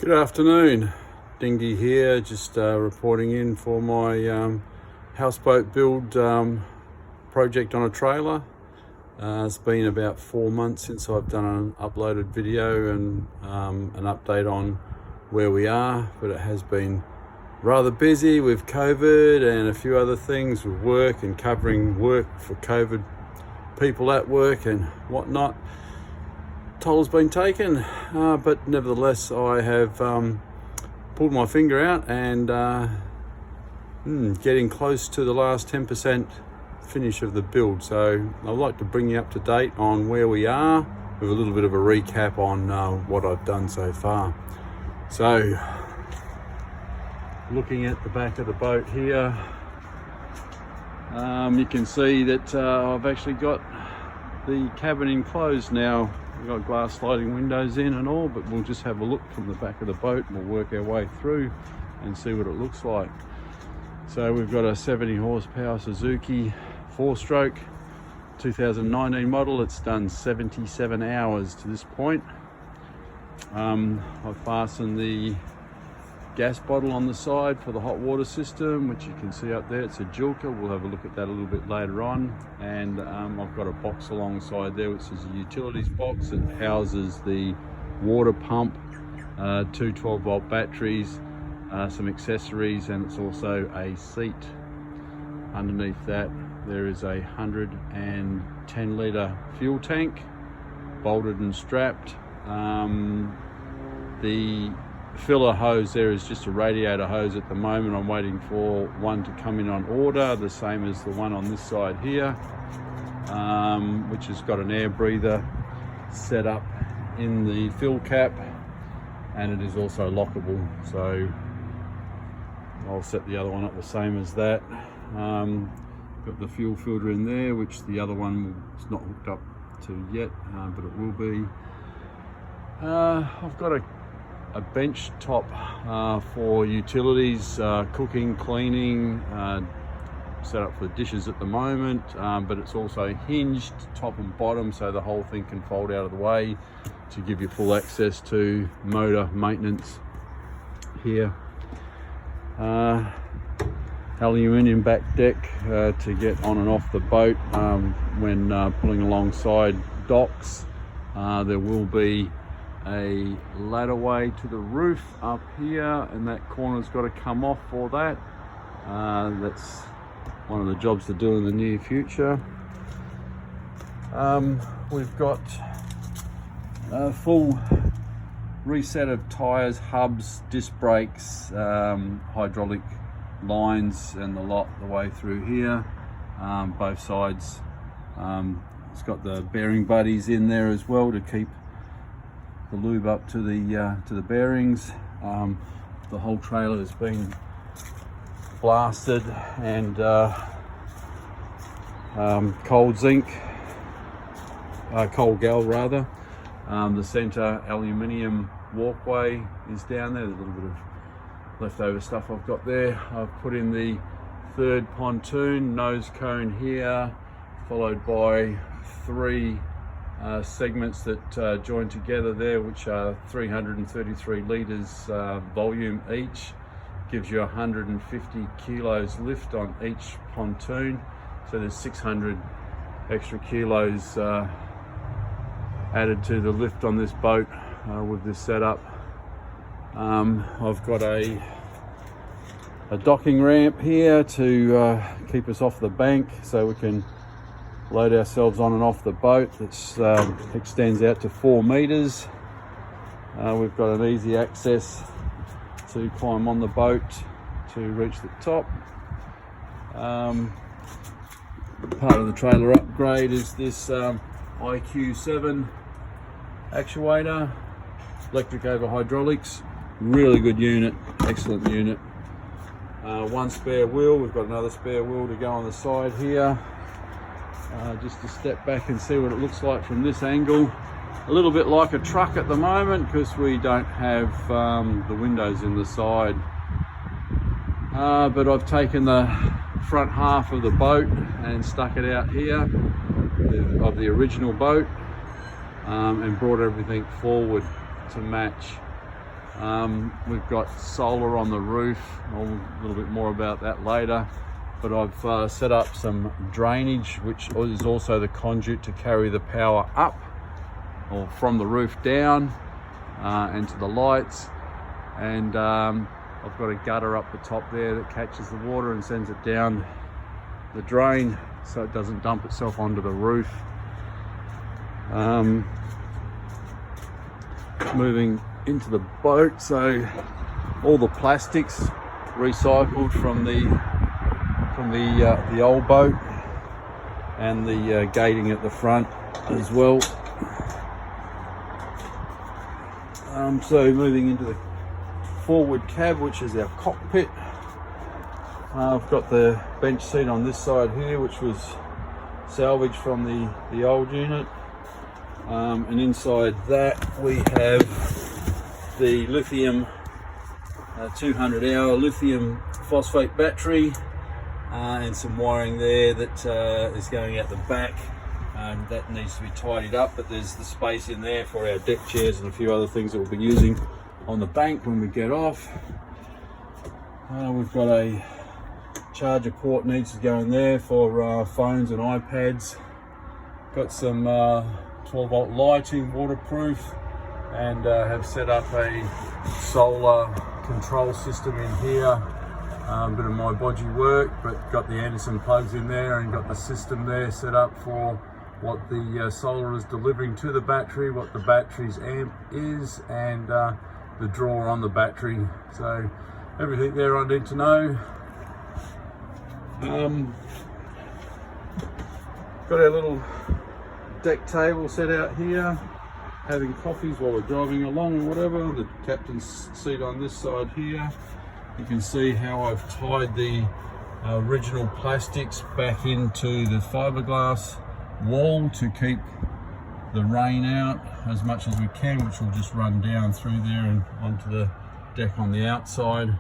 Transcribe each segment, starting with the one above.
Good afternoon, Dingy here, just reporting in for my houseboat build project on a trailer. It's been about 4 months since I've done an uploaded video and an update on where we are, but it has been rather busy with COVID and a few other things with work and covering work for COVID people at work and whatnot. Toll has been taken, but nevertheless I have pulled my finger out and getting close to the last 10% finish of the build. So I'd like to bring you up to date on where we are with a little bit of a recap on what I've done so far. So looking at the back of the boat here, you can see that I've actually got the cabin enclosed now. We've got glass sliding windows in and all, but we'll just have a look from the back of the boat and we'll work our way through and see what it looks like. So we've got a 70 horsepower Suzuki 4-stroke 2019 model. It's done 77 hours to this point. I've fastened the gas bottle on the side for the hot water system, which you can see up there. It's a Julka. We'll have a look at that a little bit later on. And I've got a box alongside there which is a utilities box. It houses the water pump, two 12-volt batteries, some accessories, and it's also a seat. Underneath that there is a 110 litre fuel tank, bolted and strapped. The filler hose there is just a radiator hose at the moment. I'm waiting for one to come in on order, the same as the one on this side here, which has got an air breather set up in the fill cap, and it is also lockable, so I'll set the other one up the same as that. Got the fuel filter in there, which the other one is not hooked up to yet, but it will be. I've got a bench top for utilities, cooking, cleaning, set up for dishes at the moment, but it's also hinged top and bottom, so the whole thing can fold out of the way to give you full access to motor maintenance here. Aluminium back deck to get on and off the boat when pulling alongside docks. There will be a ladderway to the roof up here, and that corner's got to come off for that. That's one of the jobs to do in the near future. We've got a full reset of tyres, hubs, disc brakes, hydraulic lines and the lot the way through here, both sides. It's got the bearing buddies in there as well to keep the lube up to the bearings. The whole trailer has been blasted and cold zinc, cold gal rather. The center aluminium walkway is down there. There's a little bit of leftover stuff I've got there. I've put in the third pontoon nose cone here, followed by three segments that join together there, which are 333 litres volume each. Gives you 150 kilos lift on each pontoon, so there's 600 extra kilos added to the lift on this boat with this setup. I've got a docking ramp here to keep us off the bank so we can load ourselves on and off the boat. That extends out to 4 meters. We've got an easy access to climb on the boat to reach the top. Part of the trailer upgrade is this IQ7 actuator, electric over hydraulics. Really good unit, excellent unit. One spare wheel. We've got another spare wheel to go on the side here. Just to step back and see what it looks like from this angle. A little bit like a truck at the moment because we don't have the windows in the side. But I've taken the front half of the boat and stuck it out here of the original boat and brought everything forward to match We've got solar on the roof. A little bit more about that later. But I've set up some drainage, which is also the conduit to carry the power up or from the roof down and to the lights. And I've got a gutter up the top there that catches the water and sends it down the drain so it doesn't dump itself onto the roof. Moving into the boat, so all the plastics recycled from the old boat, and the gating at the front as well. So moving into the forward cab, which is our cockpit. I've got the bench seat on this side here, which was salvaged from the old unit. And inside that we have the lithium 200-hour lithium phosphate battery, and some wiring there that is going out the back, and that needs to be tidied up, but there's the space in there for our deck chairs and a few other things that we'll be using on the bank when we get off. We've got a charger port needs to go in there for phones and iPads. Got some 12-volt lighting, waterproof, and have set up a solar control system in here. A bit of my bodgy work, but got the Anderson plugs in there and got the system there set up for what the solar is delivering to the battery, what the battery's amp is, and the draw on the battery. So everything there I need to know. Got our little deck table set out here, having coffees while we're driving along or whatever. The captain's seat on this side here. You can see how I've tied the original plastics back into the fiberglass wall to keep the rain out as much as we can, which will just run down through there and onto the deck on the outside.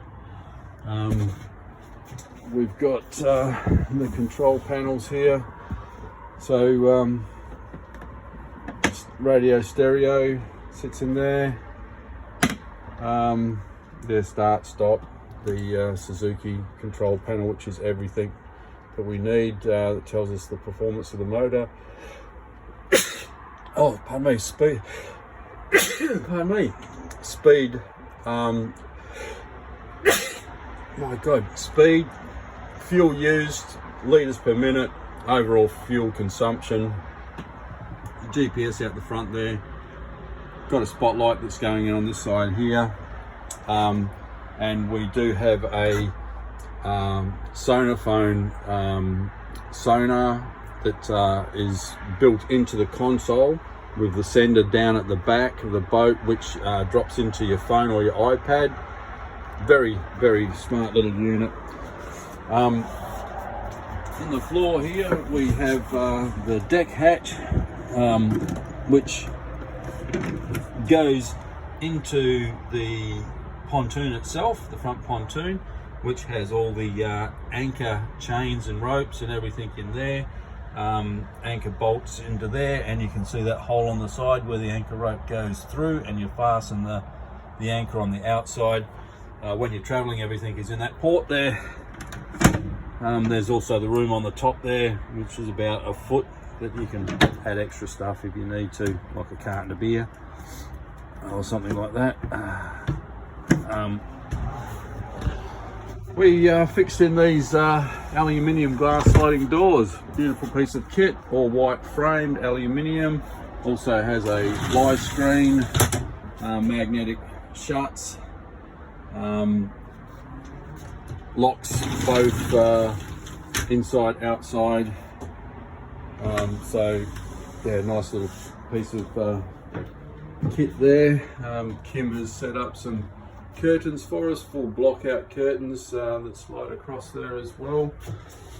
We've got the control panels here. So radio stereo sits in there. Their start stop, the Suzuki control panel, which is everything that we need, that tells us the performance of the motor. Oh, pardon me, speed. Pardon me, speed. My God, speed, fuel used, litres per minute, overall fuel consumption. GPS out the front there. Got a spotlight that's going in on this side here. And we do have a Sonophone sonar that is built into the console with the sender down at the back of the boat, which drops into your phone or your iPad. Very, very smart little unit. On the floor here we have the deck hatch, which goes into the pontoon itself, the front pontoon, which has all the anchor chains and ropes and everything in there. Anchor bolts into there, and you can see that hole on the side where the anchor rope goes through, and you fasten the anchor on the outside. When you're traveling, everything is in that port there. There's also the room on the top there, which is about a foot, that you can add extra stuff if you need to, like a carton of beer or something like that. We fixed in these aluminium glass sliding doors. Beautiful piece of kit, all white framed aluminium. Also has a live screen, magnetic shuts, locks both inside, outside. So yeah, nice little piece of kit there. Kim has set up some curtains for us, full block out curtains that slide across there as well.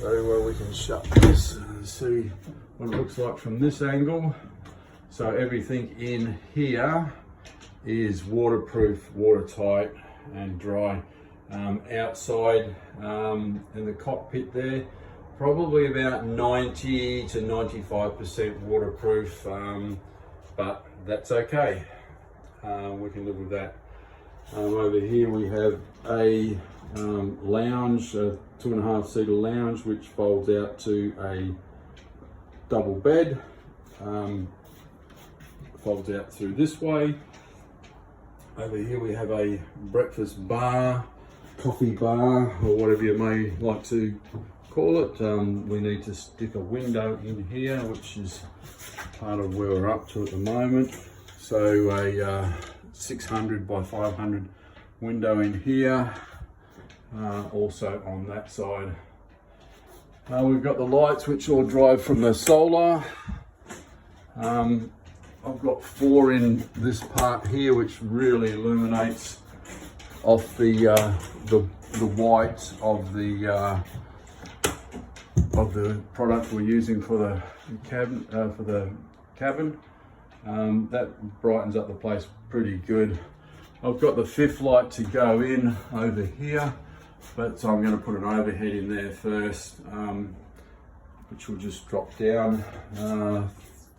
So we can shut this and see what it looks like from this angle. So everything in here is waterproof, watertight and dry. Outside in the cockpit there, probably about 90 to 95% waterproof, but that's okay. We can live with that. Over here we have a lounge, a 2.5 seater lounge, which folds out to a double bed. Folds out through this way. Over here we have a breakfast bar, coffee bar, or whatever you may like to call it. We need to stick a window in here, which is part of where we're up to at the moment. So a 600 by 500 window in here, also on that side. We've got the lights which all drive from the solar. I've got 4 in this part here, which really illuminates off the white of the product we're using for the cabin. That brightens up the place pretty good. I've got the 5th light to go in over here, but so I'm going to put an overhead in there first, which will just drop down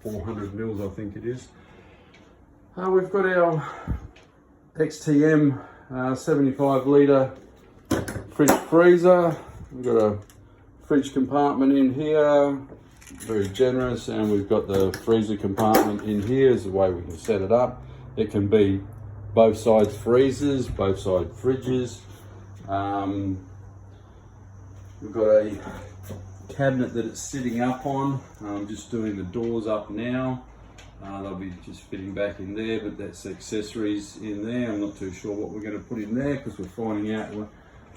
400 mils, I think it is. We've got our XTM 75 litre fridge freezer. We've got a fridge compartment in here, very generous, and we've got the freezer compartment in here is the way we can set it up. It can be both sides freezers, both side fridges. We've got a cabinet that it's sitting up on. I'm just doing the doors up now. They'll be just fitting back in there, but that's accessories in there. I'm not too sure what we're going to put in there because we're finding out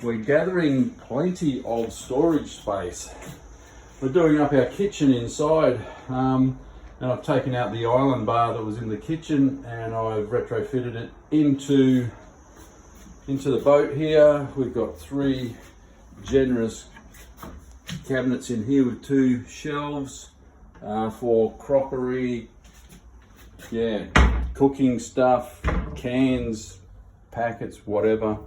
we're gathering plenty of storage space. We're doing up our kitchen inside, and I've taken out the island bar that was in the kitchen and I've retrofitted it into the boat here. We've got 3 generous cabinets in here with 2 shelves for crockery, cooking stuff, cans, packets, whatever,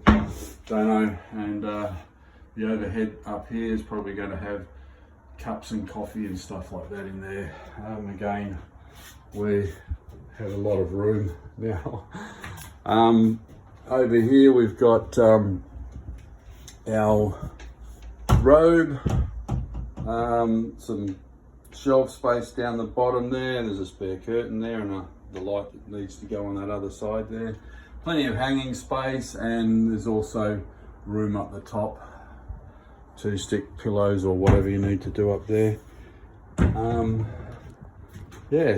don't know. And the overhead up here is probably going to have cups and coffee and stuff like that in there. Again, we have a lot of room now. Over here we've got our robe, some shelf space down the bottom there. There's a spare curtain there and the light that needs to go on that other side there. Plenty of hanging space, and there's also room up the top to stick pillows or whatever you need to do up there.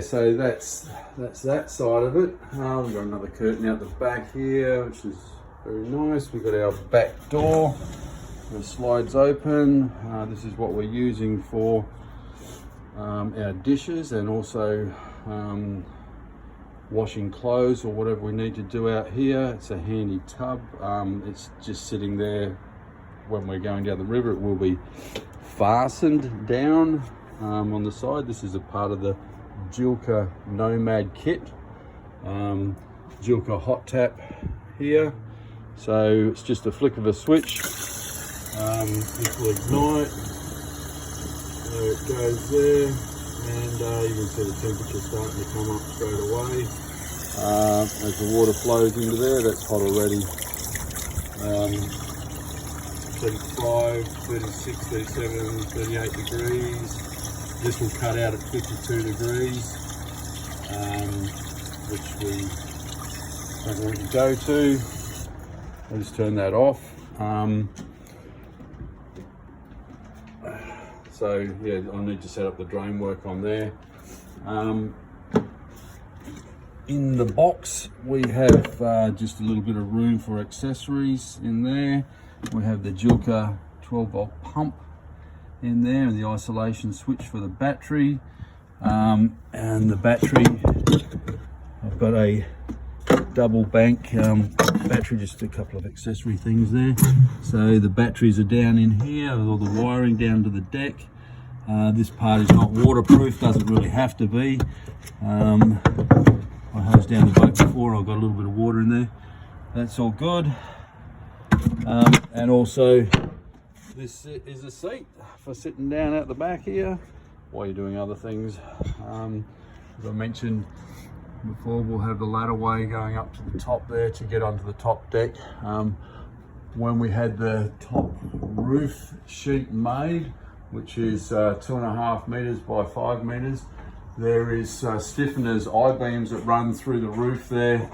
So that's that side of it. We've got another curtain out the back here, which is very nice. We've got our back door that slides open. This is what we're using for our dishes, and also washing clothes or whatever we need to do out here. It's a handy tub. It's just sitting there. When we're going down the river, it will be fastened down on the side. This is a part of the Jilka Nomad kit. Jilka hot tap here. So it's just a flick of a switch. This will ignite. There it goes there. And you can see the temperature starting to come up straight away. As the water flows into there, that's hot already. 35, 36, 37, 38 degrees. This will cut out at 52 degrees, which we don't want to go to. I'll just turn that off. So yeah, I need to set up the drain work on there. In the box, we have just a little bit of room for accessories in there. We have the Jilka 12-volt pump in there, and the isolation switch for the battery. And the battery, I've got a double bank battery, just a couple of accessory things there. So the batteries are down in here with all the wiring down to the deck. This part is not waterproof, doesn't really have to be. I hosed down the boat before, I've got a little bit of water in there. That's all good. And also this is a seat for sitting down out the back here while you're doing other things. As I mentioned, before. We'll have the ladder way going up to the top there to get onto the top deck. When we had the top roof sheet made, which is 2.5 meters by 5 meters, there is stiffeners, I-beams that run through the roof there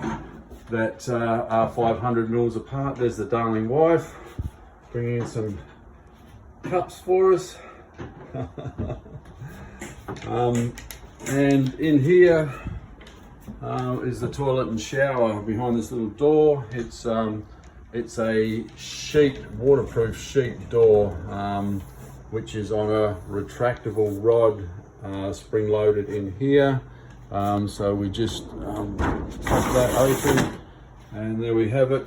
that are 500 mils apart. There's the darling wife bringing in some cups for us. And in here is the toilet and shower behind this little door. It's a waterproof sheet door, which is on a retractable rod, spring loaded in here. So we just pop that open, and there we have it.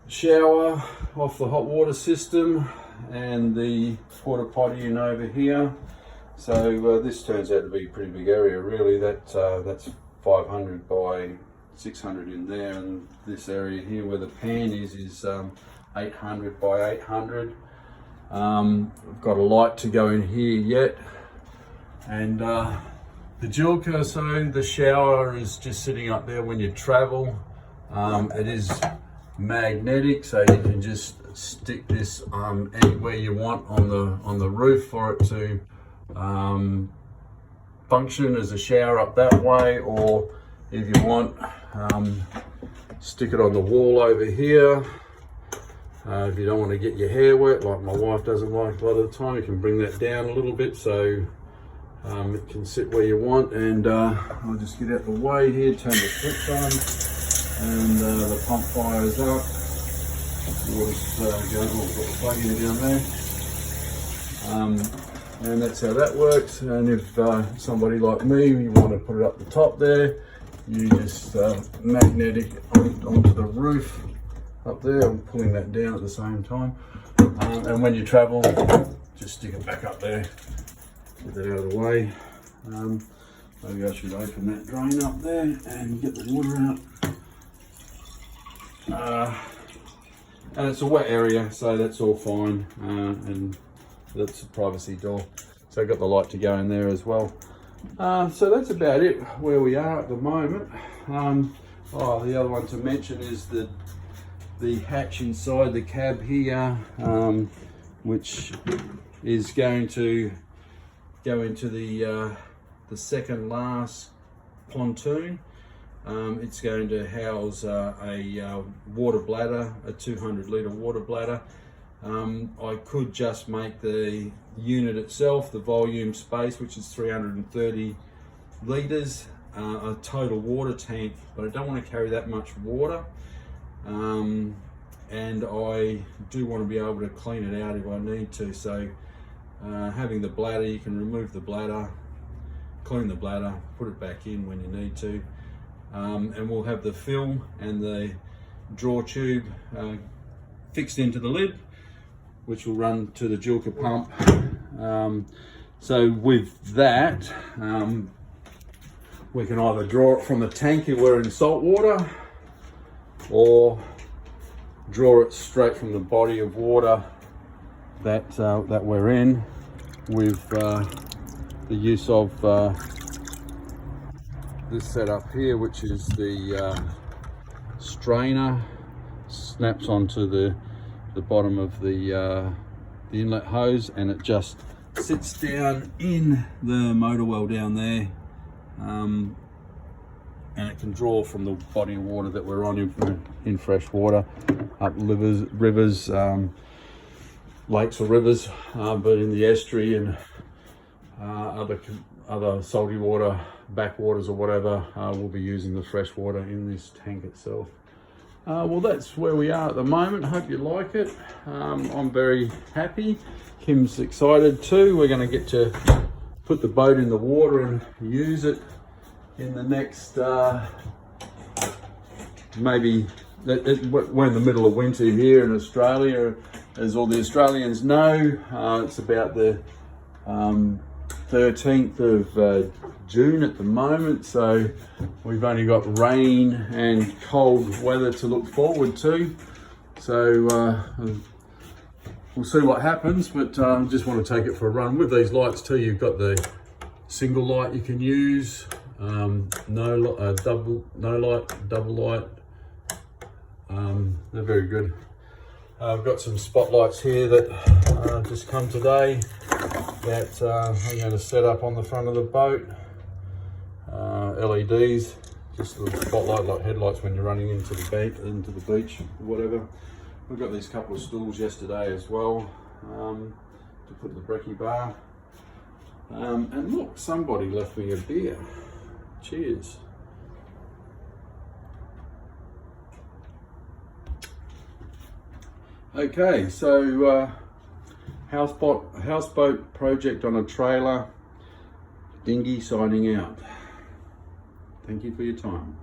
Shower off the hot water system, and the porta potty in over here. So this turns out to be a pretty big area, really. That's 500 by 600 in there, and this area here where the pan is 800 by 800. We've got a light to go in here yet, and the Jilka, so the shower is just sitting up there when you travel. It is magnetic, so you can just stick this anywhere you want on the roof for it to function as a shower up that way, or if you want, stick it on the wall over here. If you don't want to get your hair wet, like my wife doesn't like a lot of the time, you can bring that down a little bit so it can sit where you want. And I'll just get out the way here, turn the switch on, and the pump fires up. Water's going, got the plug in down there. And that's how that works. And if somebody like me, you want to put it up the top there, you just magnetic onto the roof up there. I'm pulling that down at the same time. And when you travel, just stick it back up there. Get that out of the way. Maybe I should open that drain up there and get the water out. And it's a wet area, so that's all fine. And that's a privacy door. So I've got the light to go in there as well. So that's about it where we are at the moment. The other one to mention is the hatch inside the cab here, which is going to go into the second last pontoon. It's going to house a water bladder, a 200 litre water bladder. I could just make the unit itself, the volume space, which is 330 litres, a total water tank, but I don't want to carry that much water. And I do want to be able to clean it out if I need to. So having the bladder, you can remove the bladder, clean the bladder, put it back in when you need to. And we'll have the fill and the draw tube fixed into the lid, which will run to the Jilka pump. So with that, we can either draw it from the tank if we're in salt water, or draw it straight from the body of water that we're in, with the use of this setup here, which is the strainer, snaps onto the bottom of the inlet hose, and it just sits down in the motor well down there, and it can draw from the body of water that we're on in fresh water, up rivers, lakes or rivers, but in the estuary and other salty water, backwaters or whatever, we'll be using the fresh water in this tank itself. Well, that's where we are at the moment. Hope you like it. I'm very happy. Kim's excited too. We're going to get to put the boat in the water and use it in the next, maybe, we're in the middle of winter here in Australia, as all the Australians know. It's about the 13th of June at the moment, so we've only got rain and cold weather to look forward to. So we'll see what happens, but just want to take it for a run. With these lights too, you've got the single light you can use, no light, double light. They're very good. I've got some spotlights here that just come today that I'm going to set up on the front of the boat. LEDs, just a little spotlight like headlights when you're running into the beach, or whatever. We've got these couple of stools yesterday as well to put the brekkie bar. And look, somebody left me a beer. Cheers. Okay, so houseboat project on a trailer, dinghy signing out. Thank you for your time.